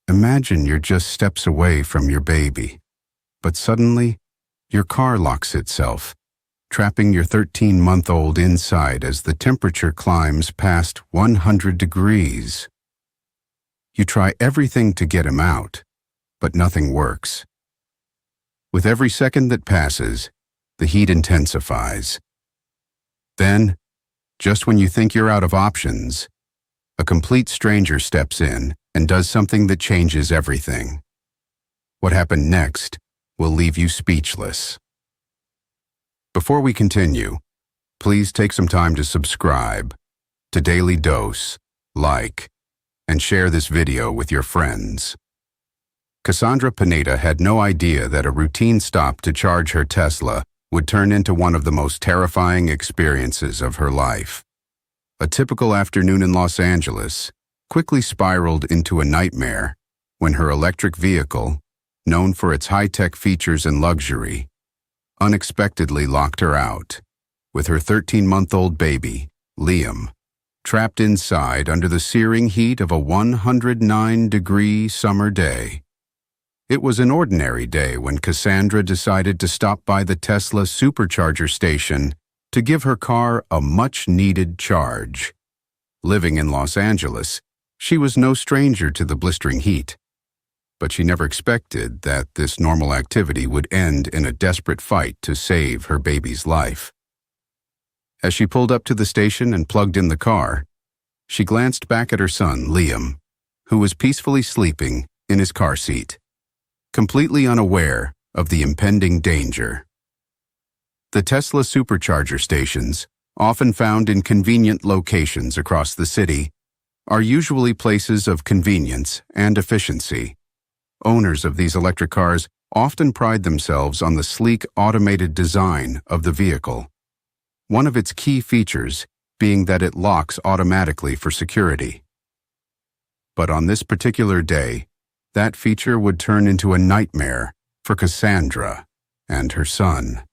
Imagine you're just steps away from your baby, but suddenly, your car locks itself, trapping your 13-month-old inside as the temperature climbs past 100 degrees. You try everything to get him out, but nothing works. With every second that passes, the heat intensifies. Then, just when you think you're out of options, a complete stranger steps in and does something that changes everything. What happened next will leave you speechless. Before we continue, please take some time to subscribe to Dailydose, like, and share this video with your friends. Cassandra Pineda had no idea that a routine stop to charge her Tesla would turn into one of the most terrifying experiences of her life. A typical afternoon in Los Angeles quickly spiraled into a nightmare when her electric vehicle, known for its high-tech features and luxury, unexpectedly locked her out, with her 13-month-old baby, Liam, trapped inside under the searing heat of a 109-degree summer day. It was an ordinary day when Cassandra decided to stop by the Tesla supercharger station to give her car a much-needed charge. Living in Los Angeles, she was no stranger to the blistering heat, but she never expected that this normal activity would end in a desperate fight to save her baby's life. As she pulled up to the station and plugged in the car, she glanced back at her son, Liam, who was peacefully sleeping in his car seat, completely unaware of the impending danger. The Tesla supercharger stations, often found in convenient locations across the city, are usually places of convenience and efficiency. Owners of these electric cars often pride themselves on the sleek, automated design of the vehicle, one of its key features being that it locks automatically for security. But on this particular day, that feature would turn into a nightmare for Cassandra and her son.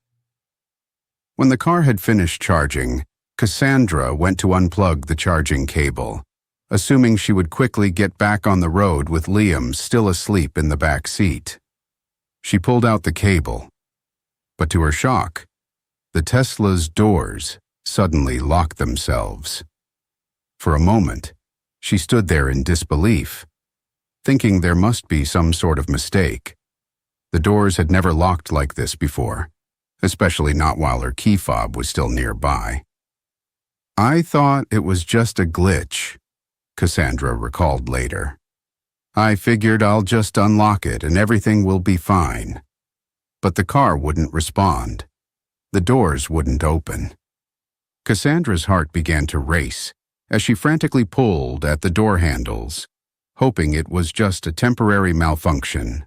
When the car had finished charging, Cassandra went to unplug the charging cable, assuming she would quickly get back on the road with Liam still asleep in the back seat. She pulled out the cable, but to her shock, the Tesla's doors suddenly locked themselves. For a moment, she stood there in disbelief, thinking there must be some sort of mistake. The doors had never locked like this before, especially not while her key fob was still nearby. "I thought it was just a glitch," Cassandra recalled later. "I figured I'll just unlock it and everything will be fine." But the car wouldn't respond. The doors wouldn't open. Cassandra's heart began to race as she frantically pulled at the door handles, hoping it was just a temporary malfunction.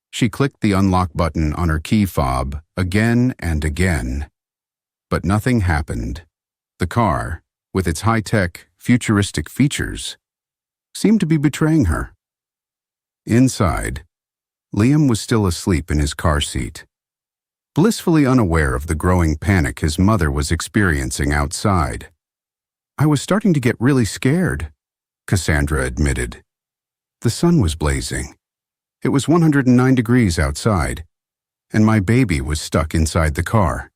She clicked the unlock button on her key fob again and again, but nothing happened. The car, with its high-tech, futuristic features, seemed to be betraying her. Inside, Liam was still asleep in his car seat, blissfully unaware of the growing panic his mother was experiencing outside. "I was starting to get really scared," Cassandra admitted. The sun was blazing. It was 109 degrees outside, and my baby was stuck inside the car.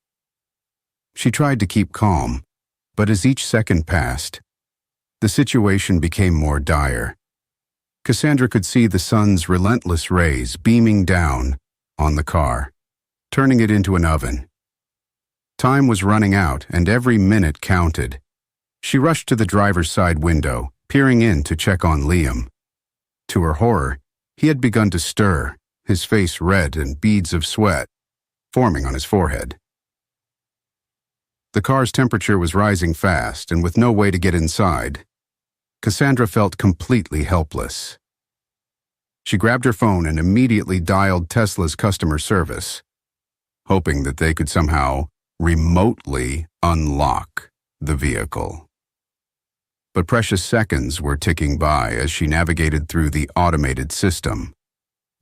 She tried to keep calm, but as each second passed, the situation became more dire. Cassandra could see the sun's relentless rays beaming down on the car, turning it into an oven. Time was running out, and every minute counted. She rushed to the driver's side window, peering in to check on Liam. To her horror, he had begun to stir, his face red and beads of sweat forming on his forehead. The car's temperature was rising fast, and with no way to get inside, Cassandra felt completely helpless. She grabbed her phone and immediately dialed Tesla's customer service, hoping that they could somehow remotely unlock the vehicle. But precious seconds were ticking by as she navigated through the automated system,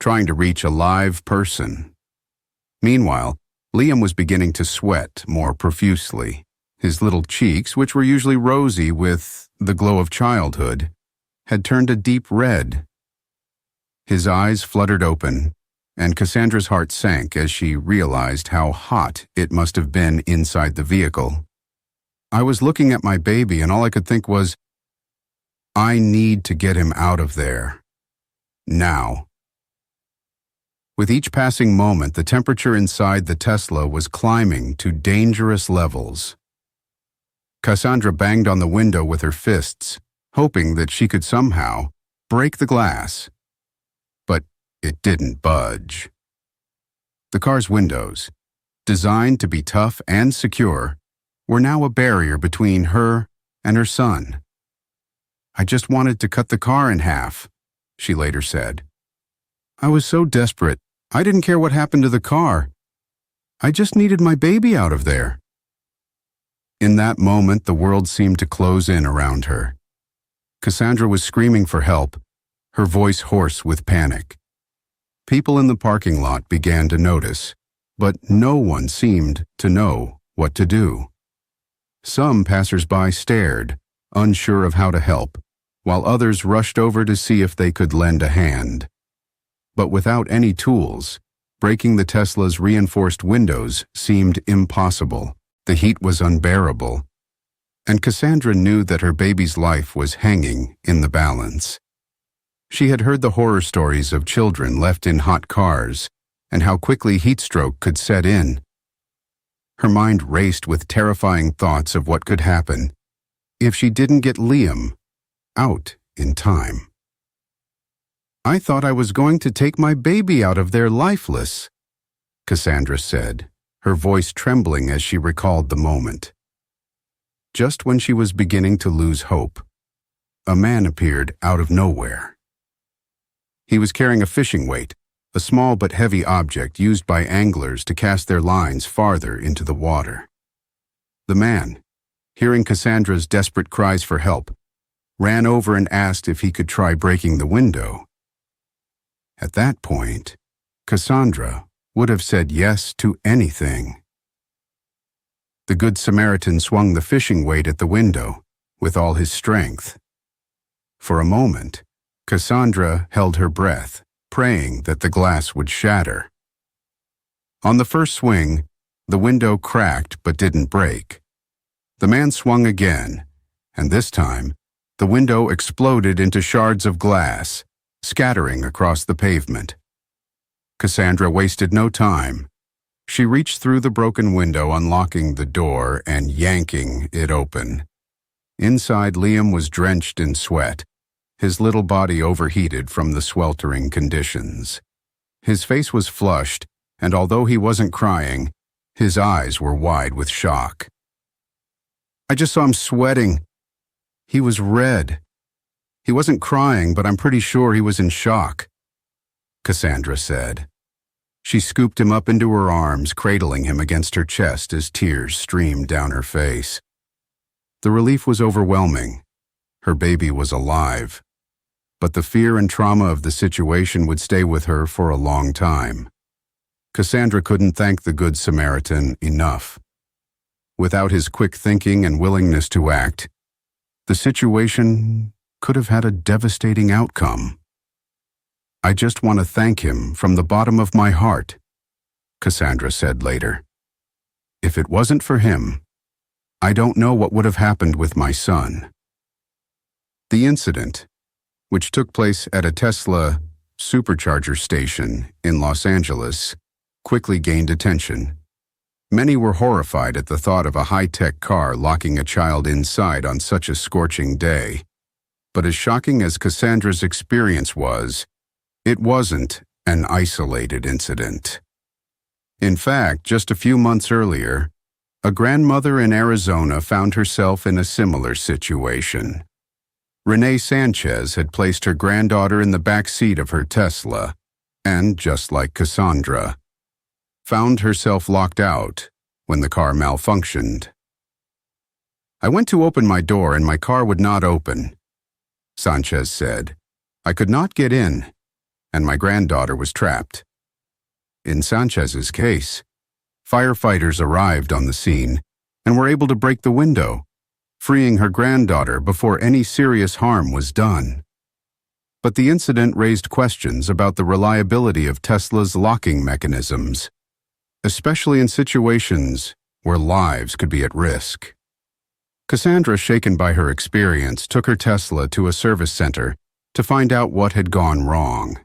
trying to reach a live person. Meanwhile, Liam was beginning to sweat more profusely. His little cheeks, which were usually rosy with the glow of childhood, had turned a deep red. His eyes fluttered open, and Cassandra's heart sank as she realized how hot it must have been inside the vehicle. I was looking at my baby, and all I could think was, I need to get him out of there. Now. With each passing moment, the temperature inside the Tesla was climbing to dangerous levels. Cassandra banged on the window with her fists, hoping that she could somehow break the glass. But it didn't budge. The car's windows, designed to be tough and secure, were now a barrier between her and her son. I just wanted to cut the car in half, she later said. I was so desperate, I didn't care what happened to the car. I just needed my baby out of there. In that moment, the world seemed to close in around her. Cassandra was screaming for help, her voice hoarse with panic. People in the parking lot began to notice, but no one seemed to know what to do. Some passers-by stared, unsure of how to help, while others rushed over to see if they could lend a hand. But without any tools, breaking the Tesla's reinforced windows seemed impossible. The heat was unbearable, and Cassandra knew that her baby's life was hanging in the balance. She had heard the horror stories of children left in hot cars and how quickly heat stroke could set in. Her mind raced with terrifying thoughts of what could happen if she didn't get Liam out in time. I thought I was going to take my baby out of there lifeless, Cassandra said, her voice trembling as she recalled the moment. Just when she was beginning to lose hope, a man appeared out of nowhere. He was carrying a fishing weight, a small but heavy object used by anglers to cast their lines farther into the water. The man, hearing Cassandra's desperate cries for help, ran over and asked if he could try breaking the window. At that point, Cassandra would have said yes to anything. The Good Samaritan swung the fishing weight at the window with all his strength. For a moment, Cassandra held her breath, praying that the glass would shatter. On the first swing, the window cracked but didn't break. The man swung again, and this time, the window exploded into shards of glass, scattering across the pavement. Cassandra wasted no time. She reached through the broken window, unlocking the door and yanking it open. Inside, Liam was drenched in sweat, his little body overheated from the sweltering conditions. His face was flushed, and although he wasn't crying, his eyes were wide with shock. I just saw him sweating. He was red. He wasn't crying, but I'm pretty sure he was in shock, Cassandra said. She scooped him up into her arms, cradling him against her chest as tears streamed down her face. The relief was overwhelming. Her baby was alive. But the fear and trauma of the situation would stay with her for a long time. Cassandra couldn't thank the Good Samaritan enough. Without his quick thinking and willingness to act, the situation could have had a devastating outcome. I just want to thank him from the bottom of my heart, Cassandra said later. If it wasn't for him, I don't know what would have happened with my son. The incident, which took place at a Tesla supercharger station in Los Angeles, quickly gained attention. Many were horrified at the thought of a high-tech car locking a child inside on such a scorching day. But as shocking as Cassandra's experience was, it wasn't an isolated incident. In fact, just a few months earlier, a grandmother in Arizona found herself in a similar situation. Renee Sanchez had placed her granddaughter in the back seat of her Tesla, and, just like Cassandra, found herself locked out when the car malfunctioned. I went to open my door and my car would not open, Sanchez said. I could not get in, and my granddaughter was trapped. In Sanchez's case, firefighters arrived on the scene and were able to break the window, freeing her granddaughter before any serious harm was done. But the incident raised questions about the reliability of Tesla's locking mechanisms, especially in situations where lives could be at risk. Cassandra, shaken by her experience, took her Tesla to a service center to find out what had gone wrong.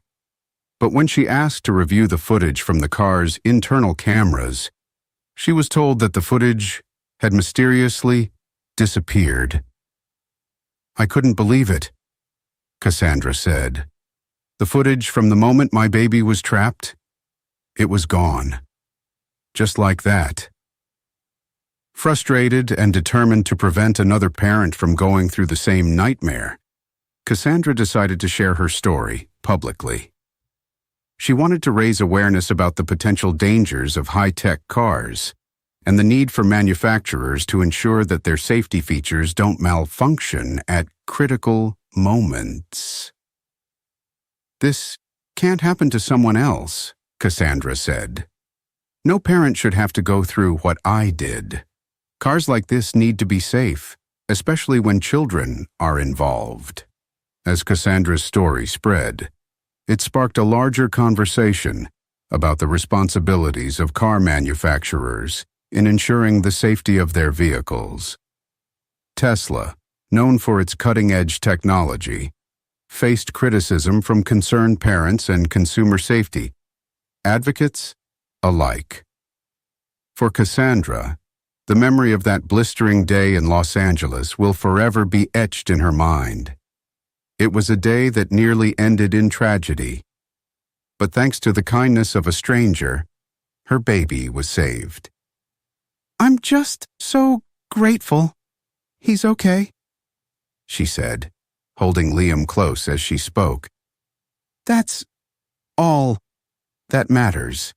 But when she asked to review the footage from the car's internal cameras, she was told that the footage had mysteriously disappeared. "I couldn't believe it," Cassandra said. "The footage from the moment my baby was trapped, it was gone. Just like that." Frustrated and determined to prevent another parent from going through the same nightmare, Cassandra decided to share her story publicly. She wanted to raise awareness about the potential dangers of high-tech cars and the need for manufacturers to ensure that their safety features don't malfunction at critical moments. "This can't happen to someone else," Cassandra said. "No parent should have to go through what I did. Cars like this need to be safe, especially when children are involved." As Cassandra's story spread, it sparked a larger conversation about the responsibilities of car manufacturers in ensuring the safety of their vehicles. Tesla, known for its cutting-edge technology, faced criticism from concerned parents and consumer safety advocates alike. For Cassandra, the memory of that blistering day in Los Angeles will forever be etched in her mind. It was a day that nearly ended in tragedy, but thanks to the kindness of a stranger, her baby was saved. "I'm just so grateful. He's okay," she said, holding Liam close as she spoke. "That's all that matters."